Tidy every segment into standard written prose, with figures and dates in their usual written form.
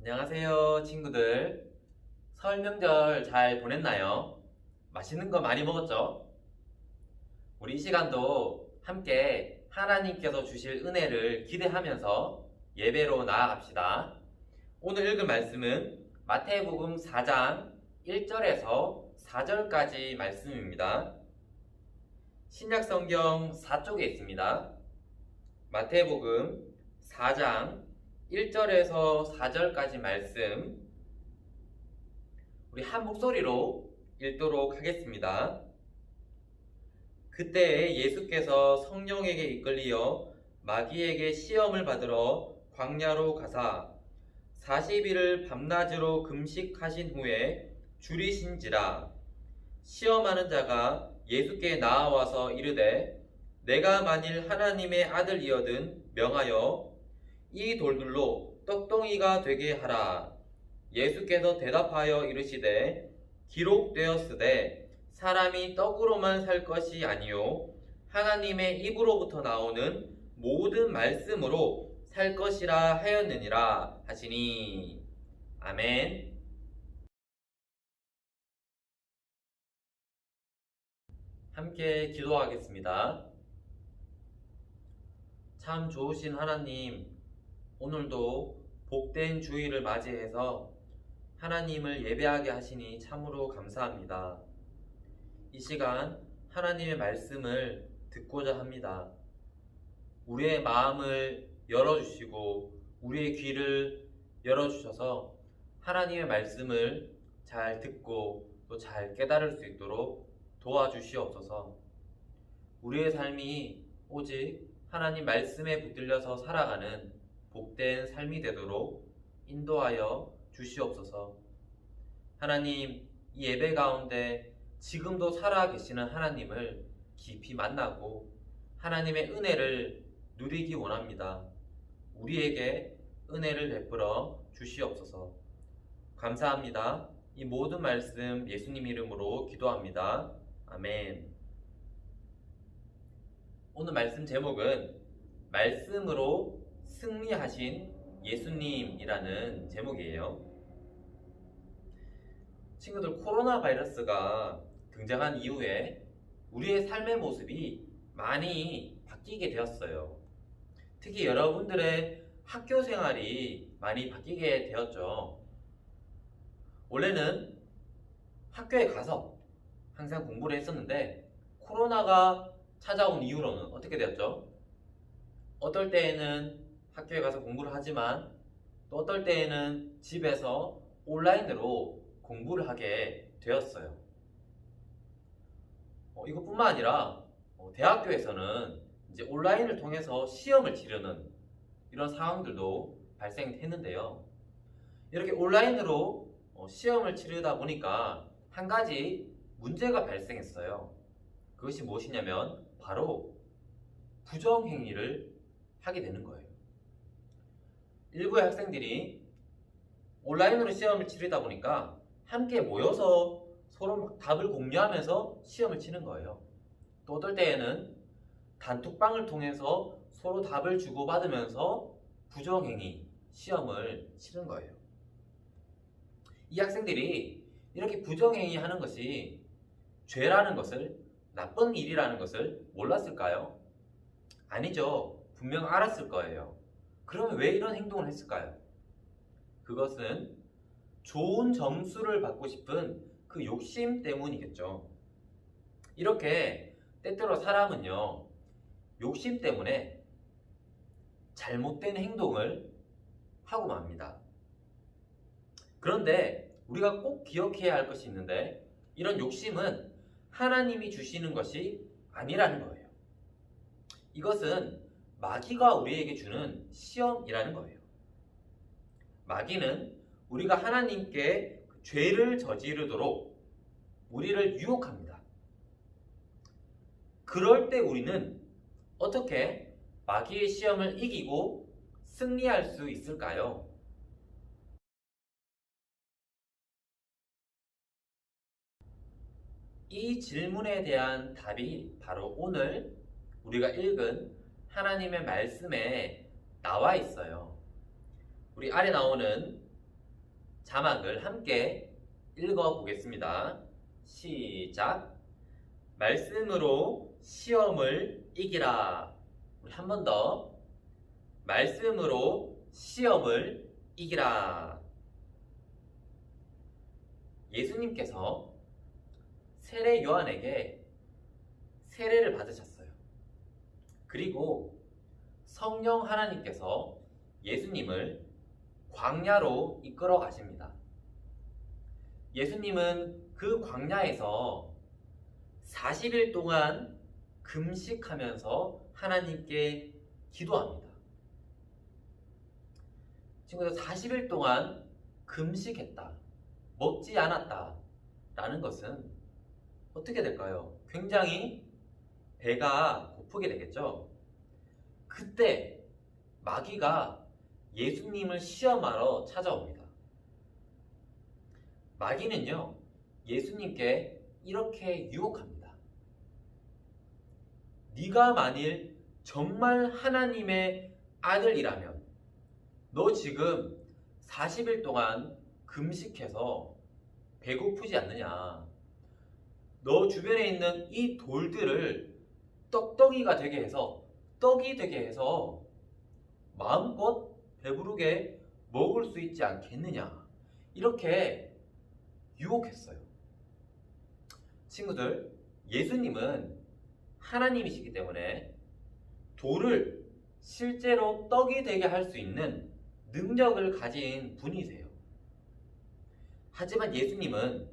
안녕하세요, 친구들. 설 명절 잘 보냈나요? 맛있는 거 많이 먹었죠? 우리 이 시간도 함께 하나님께서 주실 은혜를 기대하면서 예배로 나아갑시다. 오늘 읽을 말씀은 마태복음 4장 1절에서 4절까지 말씀입니다. 신약성경 4쪽에 있습니다. 마태복음 4장 1절에서 4절까지 말씀 우리 한 목소리로 읽도록 하겠습니다. 그때 예수께서 성령에게 이끌리어 마귀에게 시험을 받으러 광야로 가사 40일을 밤낮으로 금식하신 후에 줄이신지라. 시험하는 자가 예수께 나아와서 이르되 내가 만일 하나님의 아들이거든 명하여 이 돌들로 떡덩이가 되게 하라. 예수께서 대답하여 이르시되 기록되었으되 사람이 떡으로만 살 것이 아니요 하나님의 입으로부터 나오는 모든 말씀으로 살 것이라 하였느니라 하시니. 아멘. 함께 기도하겠습니다. 참 좋으신 하나님, 오늘도 복된 주일을 맞이해서 하나님을 예배하게 하시니 참으로 감사합니다. 이 시간 하나님의 말씀을 듣고자 합니다. 우리의 마음을 열어주시고 우리의 귀를 열어주셔서 하나님의 말씀을 잘 듣고 또 잘 깨달을 수 있도록 도와주시옵소서. 우리의 삶이 오직 하나님 말씀에 붙들려서 살아가는 복된 삶이 되도록 인도하여 주시옵소서. 하나님, 이 예배 가운데 지금도 살아계시는 하나님을 깊이 만나고 하나님의 은혜를 누리기 원합니다. 우리에게 은혜를 베풀어 주시옵소서. 감사합니다. 이 모든 말씀 예수님 이름으로 기도합니다. 아멘. 오늘 말씀 제목은 말씀으로 승리하신 예수님이라는 제목이에요. 친구들, 코로나 바이러스가 등장한 이후에 우리의 삶의 모습이 많이 바뀌게 되었어요. 특히 여러분들의 학교 생활이 많이 바뀌게 되었죠. 원래는 학교에 가서 항상 공부를 했었는데 코로나가 찾아온 이후로는 어떻게 되었죠? 어떨 때에는 학교에 가서 공부를 하지만 또 어떨 때에는 집에서 온라인으로 공부를 하게 되었어요. 이것뿐만 아니라 대학교에서는 이제 온라인을 통해서 시험을 치르는 이런 상황들도 발생했는데요. 이렇게 온라인으로 시험을 치르다 보니까 한 가지 문제가 발생했어요. 그것이 무엇이냐면 바로 부정행위를 하게 되는 거예요. 일부의 학생들이 온라인으로 시험을 치르다 보니까 함께 모여서 서로 막 답을 공유하면서 시험을 치는 거예요. 또 어떨 때에는 단톡방을 통해서 서로 답을 주고받으면서 부정행위, 시험을 치는 거예요. 이 학생들이 이렇게 부정행위 하는 것이 죄라는 것을, 나쁜 일이라는 것을 몰랐을까요? 아니죠. 분명 알았을 거예요. 그러면 왜 이런 행동을 했을까요? 그것은 좋은 점수를 받고 싶은 그 욕심 때문이겠죠. 이렇게 때때로 사람은요, 욕심 때문에 잘못된 행동을 하고 맙니다. 그런데 우리가 꼭 기억해야 할 것이 있는데 이런 욕심은 하나님이 주시는 것이 아니라는 거예요. 이것은 마귀가 우리에게 주는 시험이라는 거예요. 마귀는 우리가 하나님께 죄를 저지르도록 우리를 유혹합니다. 그럴 때 우리는 어떻게 마귀의 시험을 이기고 승리할 수 있을까요? 이 질문에 대한 답이 바로 오늘 우리가 읽은 하나님의 말씀에 나와 있어요. 우리 아래 나오는 자막을 함께 읽어보겠습니다. 시작. 말씀으로 시험을 이기라. 우리 한 번 더. 말씀으로 시험을 이기라. 예수님께서 세례 요한에게 세례를 받으셨어요. 그리고 성령 하나님께서 예수님을 광야로 이끌어 가십니다. 예수님은 그 광야에서 40일 동안 금식하면서 하나님께 기도합니다. 친구들, 40일 동안 금식했다, 먹지 않았다 라는 것은 어떻게 될까요? 굉장히 배가 고프게 되겠죠? 그때 마귀가 예수님을 시험하러 찾아옵니다. 마귀는요, 예수님께 이렇게 유혹합니다. 네가 만일 정말 하나님의 아들이라면 너 지금 40일 동안 금식해서 배고프지 않느냐? 너 주변에 있는 이 돌들을 떡덩이가 되게 해서, 떡이 되게 해서 마음껏 배부르게 먹을 수 있지 않겠느냐? 이렇게 유혹했어요. 친구들, 예수님은 하나님이시기 때문에 돌을 실제로 떡이 되게 할 수 있는 능력을 가진 분이세요. 하지만 예수님은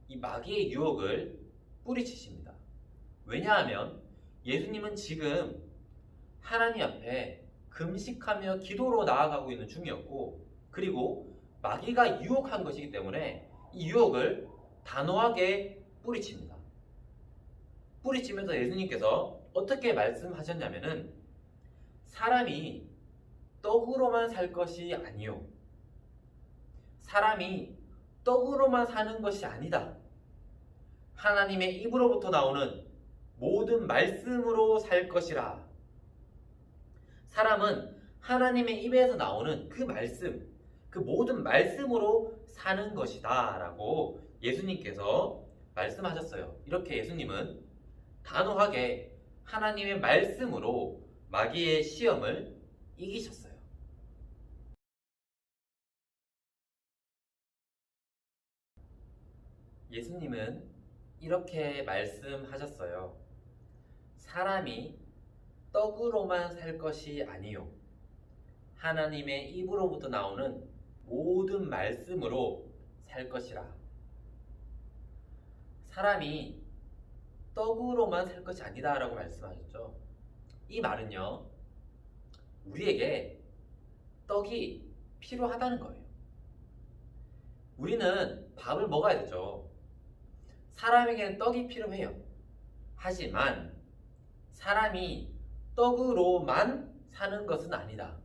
이 마귀의 유혹을 뿌리치십니다. 왜냐하면 예수님은 지금 하나님 앞에 금식하며 기도로 나아가고 있는 중이었고, 그리고 마귀가 유혹한 것이기 때문에 이 유혹을 단호하게 뿌리칩니다. 뿌리치면서 예수님께서 어떻게 말씀하셨냐면은, 사람이 떡으로만 살 것이 아니요, 사람이 떡으로만 사는 것이 아니다. 하나님의 입으로부터 나오는 모든 말씀으로 살 것이라. 사람은 하나님의 입에서 나오는 그 말씀, 그 모든 말씀으로 사는 것이다 라고 예수님께서 말씀하셨어요. 이렇게 예수님은 단호하게 하나님의 말씀으로 마귀의 시험을 이기셨어요. 예수님은 이렇게 말씀하셨어요. 사람이 떡으로만 살 것이 아니요, 하나님의 입으로부터 나오는 모든 말씀으로 살 것이라. 사람이 떡으로만 살 것이 아니다 라고 말씀하셨죠. 이 말은요, 우리에게 떡이 필요하다는 거예요. 우리는 밥을 먹어야 되죠. 사람에게는 떡이 필요해요. 하지만 사람이 떡으로만 사는 것은 아니다.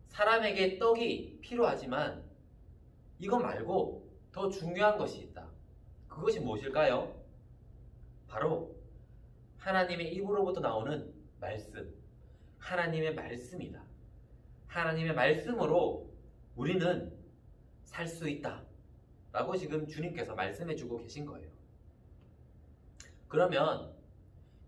사람에게 떡이 필요하지만 이것 말고 더 중요한 것이 있다. 그것이 무엇일까요? 바로 하나님의 입으로부터 나오는 말씀, 하나님의 말씀이다. 하나님의 말씀으로 우리는 살 수 있다 라고 지금 주님께서 말씀해 주고 계신 거예요. 그러면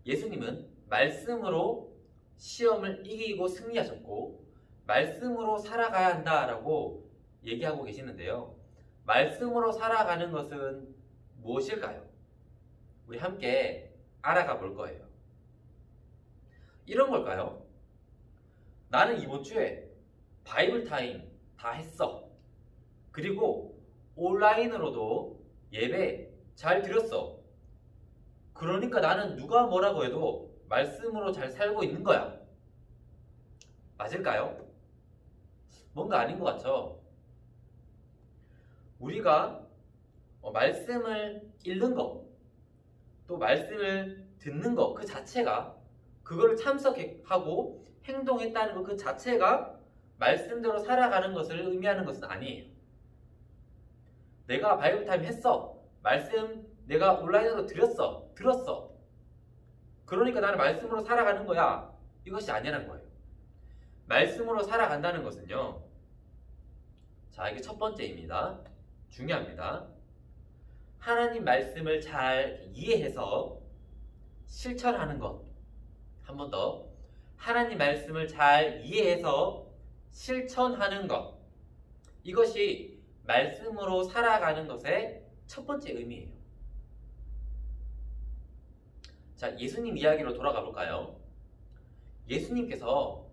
예수님은 말씀으로 시험을 이기고 승리하셨고 말씀으로 살아가야 한다라고 얘기하고 계시는데요. 말씀으로 살아가는 것은 무엇일까요? 우리 함께 알아가 볼 거예요. 이런 걸까요? 나는 이번 주에 바이블 타임 다 했어. 그리고 온라인으로도 예배 잘 드렸어. 그러니까 나는 누가 뭐라고 해도 말씀으로 잘 살고 있는 거야. 맞을까요? 뭔가 아닌 것 같죠? 우리가 말씀을 읽는 것, 또 말씀을 듣는 것 그 자체가, 그거를 참석하고 행동했다는 것 그 자체가 말씀대로 살아가는 것을 의미하는 것은 아니에요. 내가 바이블 타임 했어. 말씀 내가 온라인으로 들었어. 그러니까 나는 말씀으로 살아가는 거야. 이것이 아니라는 거예요. 말씀으로 살아간다는 것은요, 자, 이게 첫 번째입니다. 중요합니다. 하나님 말씀을 잘 이해해서 실천하는 것. 한 번 더. 하나님 말씀을 잘 이해해서 실천하는 것. 이것이 말씀으로 살아가는 것의 첫 번째 의미예요. 자, 예수님 이야기로 돌아가 볼까요? 예수님께서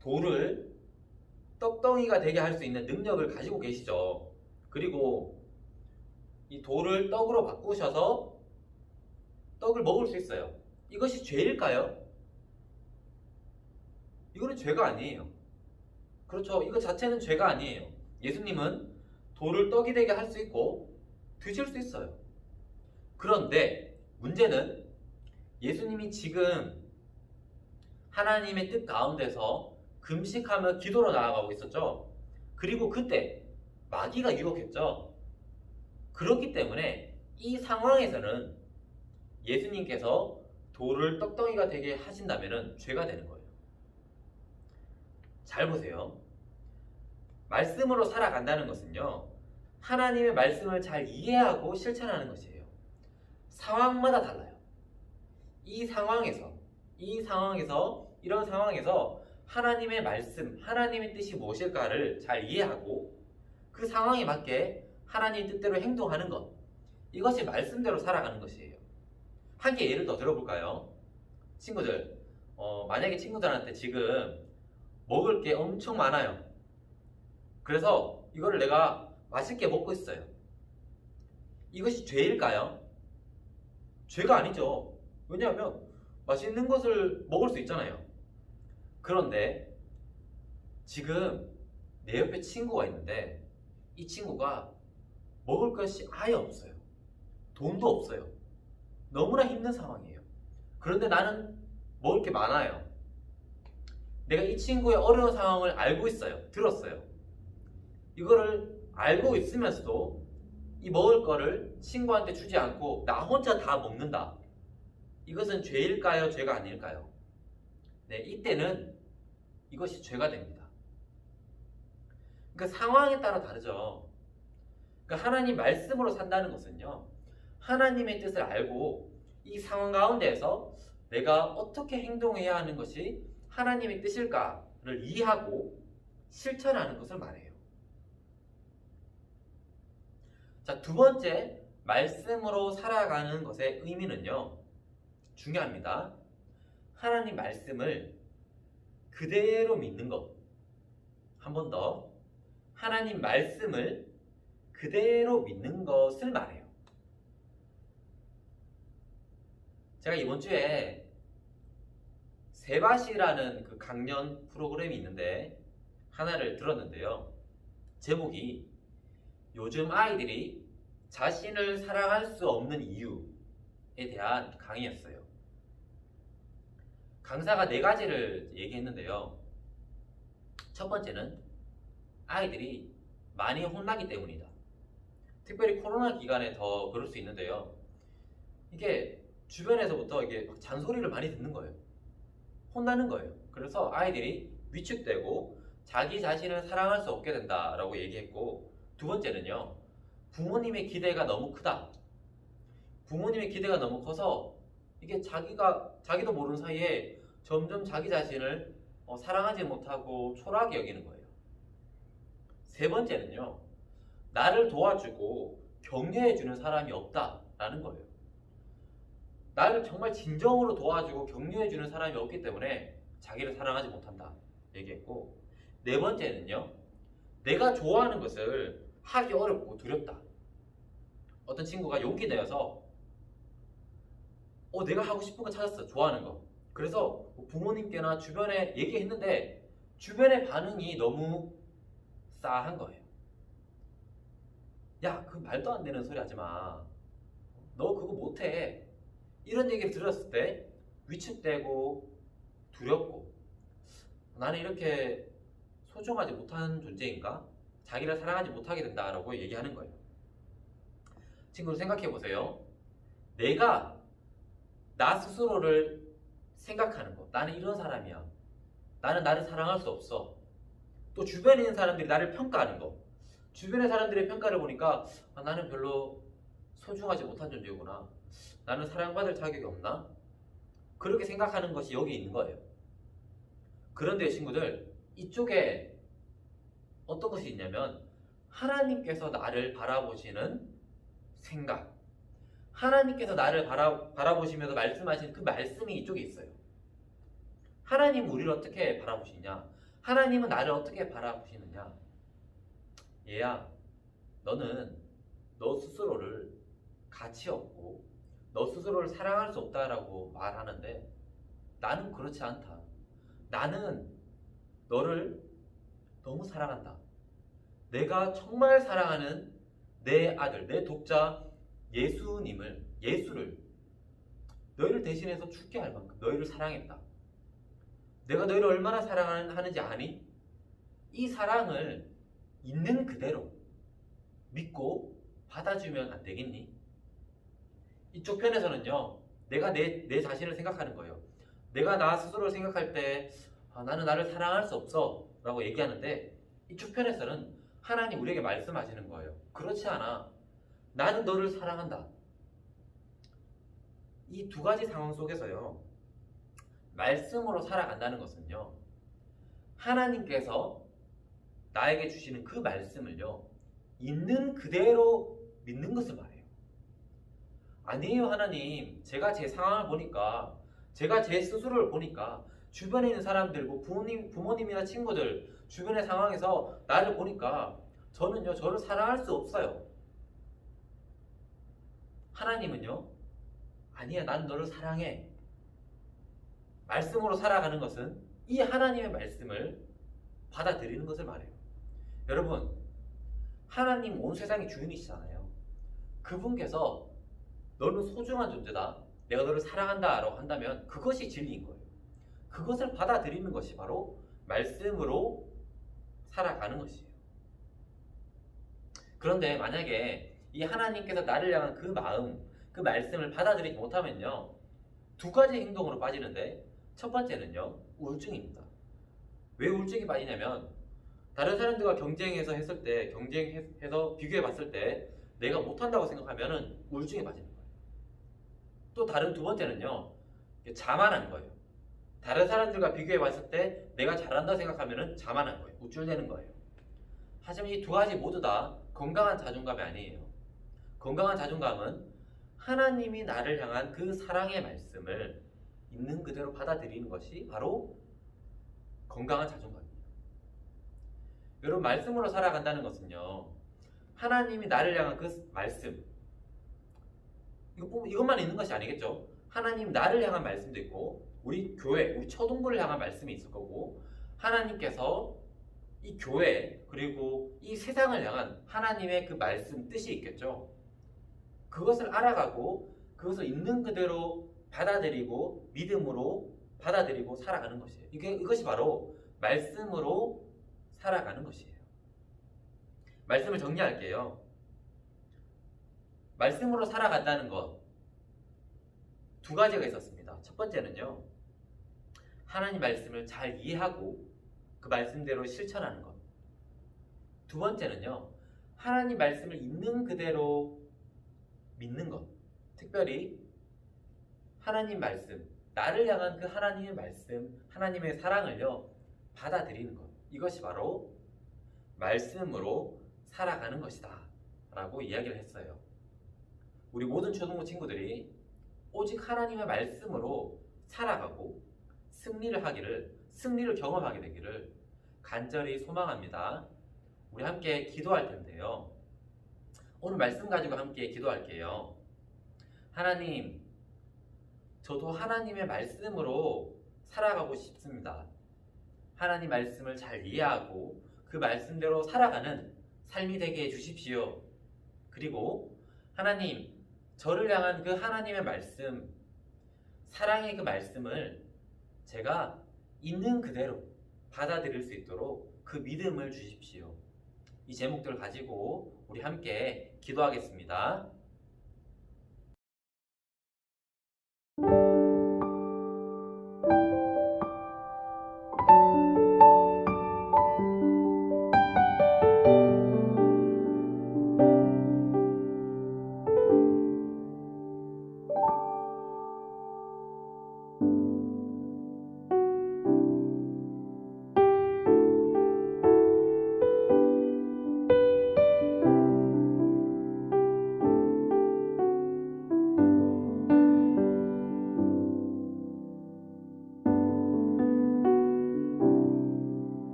돌을 떡덩이가 되게 할 수 있는 능력을 가지고 계시죠. 그리고 이 돌을 떡으로 바꾸셔서 떡을 먹을 수 있어요. 이것이 죄일까요? 이거는 죄가 아니에요. 그렇죠. 이거 자체는 죄가 아니에요. 예수님은 돌을 떡이 되게 할 수 있고 드실 수 있어요. 그런데 문제는 예수님이 지금 하나님의 뜻 가운데서 금식하며 기도로 나아가고 있었죠. 그리고 그때 마귀가 유혹했죠. 그렇기 때문에 이 상황에서는 예수님께서 돌을 떡덩이가 되게 하신다면 죄가 되는 거예요. 잘 보세요. 말씀으로 살아간다는 것은요, 하나님의 말씀을 잘 이해하고 실천하는 것이에요. 상황마다 달라요. 이런 상황에서 하나님의 말씀, 하나님의 뜻이 무엇일까를 잘 이해하고 그 상황에 맞게 하나님 뜻대로 행동하는 것. 이것이 말씀대로 살아가는 것이에요. 한 개 예를 더 들어볼까요? 친구들, 만약에 친구들한테 지금 먹을 게 엄청 많아요. 그래서 이거를 내가 맛있게 먹고 있어요. 이것이 죄일까요? 죄가 아니죠. 왜냐하면 맛있는 것을 먹을 수 있잖아요. 그런데 지금 내 옆에 친구가 있는데 이 친구가 먹을 것이 아예 없어요. 돈도 없어요. 너무나 힘든 상황이에요. 그런데 나는 먹을 게 많아요. 내가 이 친구의 어려운 상황을 알고 있어요. 들었어요. 이거를 알고 있으면서도 이 먹을 거를 친구한테 주지 않고 나 혼자 다 먹는다. 이것은 죄일까요? 죄가 아닐까요? 네, 이때는 이것이 죄가 됩니다. 그러니까 상황에 따라 다르죠. 그러니까 하나님 말씀으로 산다는 것은요, 하나님의 뜻을 알고 이 상황 가운데에서 내가 어떻게 행동해야 하는 것이 하나님의 뜻일까를 이해하고 실천하는 것을 말해요. 자, 두 번째, 말씀으로 살아가는 것의 의미는요, 중요합니다. 하나님 말씀을 그대로 믿는 것. 한 번 더. 하나님 말씀을 그대로 믿는 것을 말해요. 제가 이번 주에 세바시라는 그 강연 프로그램이 있는데 하나를 들었는데요. 제목이 요즘 아이들이 자신을 사랑할 수 없는 이유에 대한 강의였어요. 강사가 4가지를 얘기했는데요. 첫 번째는 아이들이 많이 혼나기 때문이다. 특별히 코로나 기간에 더 그럴 수 있는데요. 이게 주변에서부터 이게 잔소리를 많이 듣는 거예요. 혼나는 거예요. 그래서 아이들이 위축되고 자기 자신을 사랑할 수 없게 된다라고 얘기했고, 두 번째는요, 부모님의 기대가 너무 크다. 부모님의 기대가 너무 커서 이게 자기도 모르는 사이에 점점 자기 자신을 사랑하지 못하고 초라하게 여기는 거예요. 세 번째는요, 나를 도와주고 격려해주는 사람이 없다라는 거예요. 나를 정말 진정으로 도와주고 격려해주는 사람이 없기 때문에 자기를 사랑하지 못한다 얘기했고, 네 번째는요, 내가 좋아하는 것을 하기 어렵고 두렵다. 어떤 친구가 용기 내어서 내가 하고 싶은 거 찾았어. 좋아하는 거. 그래서 부모님께나 주변에 얘기했는데 주변의 반응이 너무 싸한 거예요. 야, 그 말도 안 되는 소리 하지 마. 너 그거 못해. 이런 얘기를 들었을 때 위축되고 두렵고, 나는 이렇게 소중하지 못한 존재인가? 자기를 사랑하지 못하게 된다라고 얘기하는 거예요. 친구들 생각해 보세요. 내가 나 스스로를 생각하는 거. 나는 이런 사람이야. 나는 나를 사랑할 수 없어. 또 주변에 있는 사람들이 나를 평가하는 거. 주변의 사람들의 평가를 보니까 나는 별로 소중하지 못한 존재구나. 나는 사랑받을 자격이 없나? 그렇게 생각하는 것이 여기 있는 거예요. 그런데 친구들, 이쪽에 어떤 것이 있냐면 하나님께서 나를 바라보시는 생각, 하나님께서 나를 바라보시면서 말씀하시는 그 말씀이 이쪽에 있어요. 하나님은 우리를 어떻게 바라보시냐? 하나님은 나를 어떻게 바라보시느냐? 얘야, 너는 너 스스로를 가치 없고 너 스스로를 사랑할 수 없다라고 말하는데 나는 그렇지 않다. 나는 너를 너무 사랑한다. 내가 정말 사랑하는 내 아들, 내 독자 예수를 너희를 대신해서 죽게 할 만큼 너희를 사랑했다. 내가 너희를 얼마나 사랑하는지 아니? 이 사랑을 있는 그대로 믿고 받아주면 안 되겠니? 이쪽 편에서는요, 내가 내 자신을 생각하는 거예요. 내가 나 스스로를 생각할 때 나는 나를 사랑할 수 없어 라고 얘기하는데 이쪽 편에서는 하나님 우리에게 말씀하시는 거예요. 그렇지 않아. 나는 너를 사랑한다. 이 두 가지 상황 속에서요, 말씀으로 살아간다는 것은요, 하나님께서 나에게 주시는 그 말씀을요, 있는 그대로 믿는 것을 말해요. 아니에요, 하나님. 제가 제 상황을 보니까, 제가 제 스스로를 보니까, 주변에 있는 사람들, 뭐 부모님이나 친구들, 주변의 상황에서 나를 보니까, 저는요, 저를 사랑할 수 없어요. 하나님은요, 아니야, 난 너를 사랑해. 말씀으로 살아가는 것은 이 하나님의 말씀을 받아들이는 것을 말해요. 여러분, 하나님 온 세상의 주인이시잖아요. 그분께서 너는 소중한 존재다, 내가 너를 사랑한다 라고 한다면 그것이 진리인 거예요. 그것을 받아들이는 것이 바로 말씀으로 살아가는 것이에요. 그런데 만약에 이 하나님께서 나를 향한 그 마음, 그 말씀을 받아들이지 못하면요, 두 가지 행동으로 빠지는데 첫 번째는요, 우울증입니다. 왜 우울증이 빠지냐면 다른 사람들과 경쟁해서 비교해 봤을 때 내가 못한다고 생각하면 우울증에 빠지는 거예요. 또 다른 두 번째는요, 자만한 거예요. 다른 사람들과 비교해 봤을 때 내가 잘한다 생각하면 자만한 거예요. 우쭐대는 거예요. 하지만 이 두 가지 모두 다 건강한 자존감이 아니에요. 건강한 자존감은 하나님이 나를 향한 그 사랑의 말씀을 있는 그대로 받아들이는 것이 바로 건강한 자존감이에요. 여러분, 말씀으로 살아간다는 것은요, 하나님이 나를 향한 그 말씀, 이것만 있는 것이 아니겠죠. 하나님 나를 향한 말씀도 있고 우리 교회, 우리 초동부를 향한 말씀이 있을 거고, 하나님께서 이 교회 그리고 이 세상을 향한 하나님의 그 말씀, 뜻이 있겠죠. 그것을 알아가고 그것을 있는 그대로 받아들이고 믿음으로 받아들이고 살아가는 것이에요. 이것이 바로 말씀으로 살아가는 것이에요. 말씀을 정리할게요. 말씀으로 살아간다는 것 두 가지가 있었습니다. 첫 번째는요, 하나님 말씀을 잘 이해하고 그 말씀대로 실천하는 것. 두 번째는요, 하나님 말씀을 있는 그대로 믿는 것. 특별히 하나님 말씀, 나를 향한 그 하나님의 말씀, 하나님의 사랑을요, 받아들이는 것. 이것이 바로 말씀으로 살아가는 것이다 라고 이야기를 했어요. 우리 모든 초등부 친구들이 오직 하나님의 말씀으로 살아가고 승리를 경험하게 되기를 간절히 소망합니다. 우리 함께 기도할 텐데요, 오늘 말씀 가지고 함께 기도할게요. 하나님, 저도 하나님의 말씀으로 살아가고 싶습니다. 하나님 말씀을 잘 이해하고 그 말씀대로 살아가는 삶이 되게 해주십시오. 그리고 하나님, 저를 향한 그 하나님의 말씀, 사랑의 그 말씀을 제가 있는 그대로 받아들일 수 있도록 그 믿음을 주십시오. 이 제목들을 가지고 우리 함께 기도하겠습니다.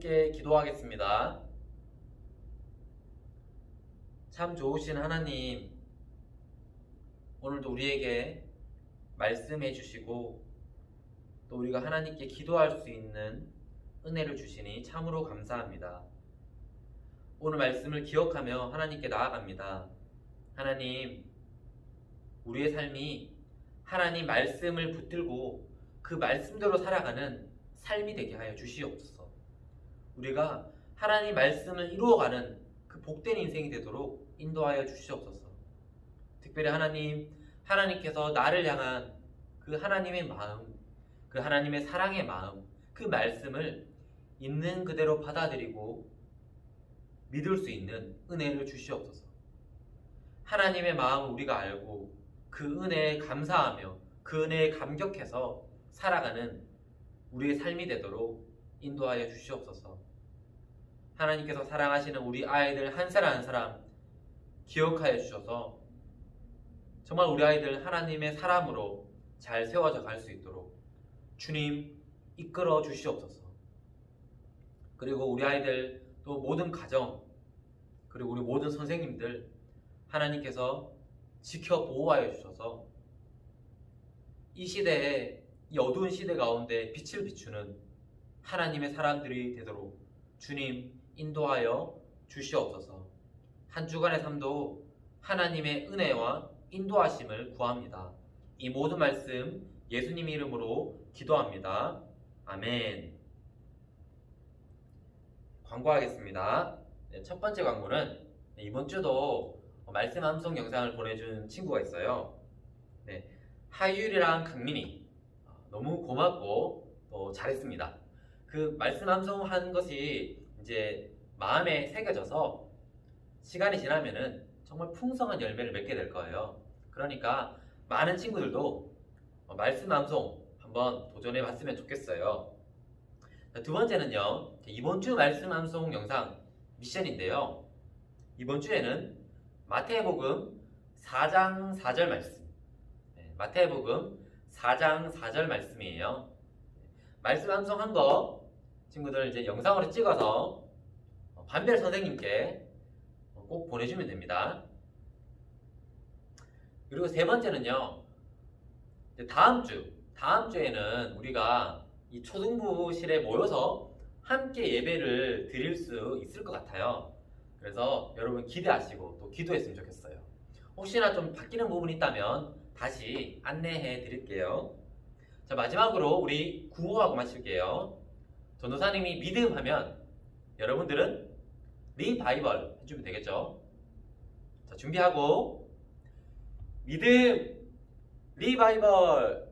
함께 기도하겠습니다. 참 좋으신 하나님, 오늘도 우리에게 말씀해 주시고 또 우리가 하나님께 기도할 수 있는 은혜를 주시니 참으로 감사합니다. 오늘 말씀을 기억하며 하나님께 나아갑니다. 하나님, 우리의 삶이 하나님 말씀을 붙들고 그 말씀대로 살아가는 삶이 되게 하여 주시옵소서. 우리가 하나님 말씀을 이루어가는 그 복된 인생이 되도록 인도하여 주시옵소서. 특별히 하나님께서 나를 향한 그 하나님의 마음, 그 하나님의 사랑의 마음, 그 말씀을 있는 그대로 받아들이고 믿을 수 있는 은혜를 주시옵소서. 하나님의 마음을 우리가 알고 그 은혜에 감사하며 그 은혜에 감격해서 살아가는 우리의 삶이 되도록 인도하여 주시옵소서. 하나님께서 사랑하시는 우리 아이들 한 사람 한 사람 기억하여 주셔서 정말 우리 아이들 하나님의 사람으로 잘 세워져 갈 수 있도록 주님 이끌어 주시옵소서. 그리고 우리 아이들 또 모든 가정 그리고 우리 모든 선생님들 하나님께서 지켜 보호하여 주셔서 이 시대에 이 어두운 시대 가운데 빛을 비추는 하나님의 사람들이 되도록 주님 인도하여 주시옵소서. 한 주간의 삶도 하나님의 은혜와 인도하심을 구합니다. 이 모든 말씀 예수님 이름으로 기도합니다. 아멘. 광고하겠습니다. 첫 번째 광고는 이번 주도 말씀 암송 영상을 보내준 친구가 있어요. 하율이랑 강민이 너무 고맙고 또 잘했습니다. 그 말씀 암송한 것이 이제 마음에 새겨져서 시간이 지나면은 정말 풍성한 열매를 맺게 될 거예요. 그러니까 많은 친구들도 말씀 암송 한번 도전해 봤으면 좋겠어요. 두 번째는요, 이번 주 말씀 암송 영상 미션인데요. 이번 주에는 마태복음 4장 4절 말씀, 마태복음 4장 4절 말씀이에요. 말씀 암송한 거 친구들 이제 영상으로 찍어서 반별 선생님께 꼭 보내주면 됩니다. 그리고 세 번째는요, 다음 주에는 우리가 이 초등부실에 모여서 함께 예배를 드릴 수 있을 것 같아요. 그래서 여러분 기대하시고 또 기도했으면 좋겠어요. 혹시나 좀 바뀌는 부분이 있다면 다시 안내해 드릴게요. 자, 마지막으로 우리 구호하고 마칠게요. 전도사님이 믿음 하면 여러분들은 리바이벌 해주면 되겠죠. 자, 준비하고 믿음 리바이벌.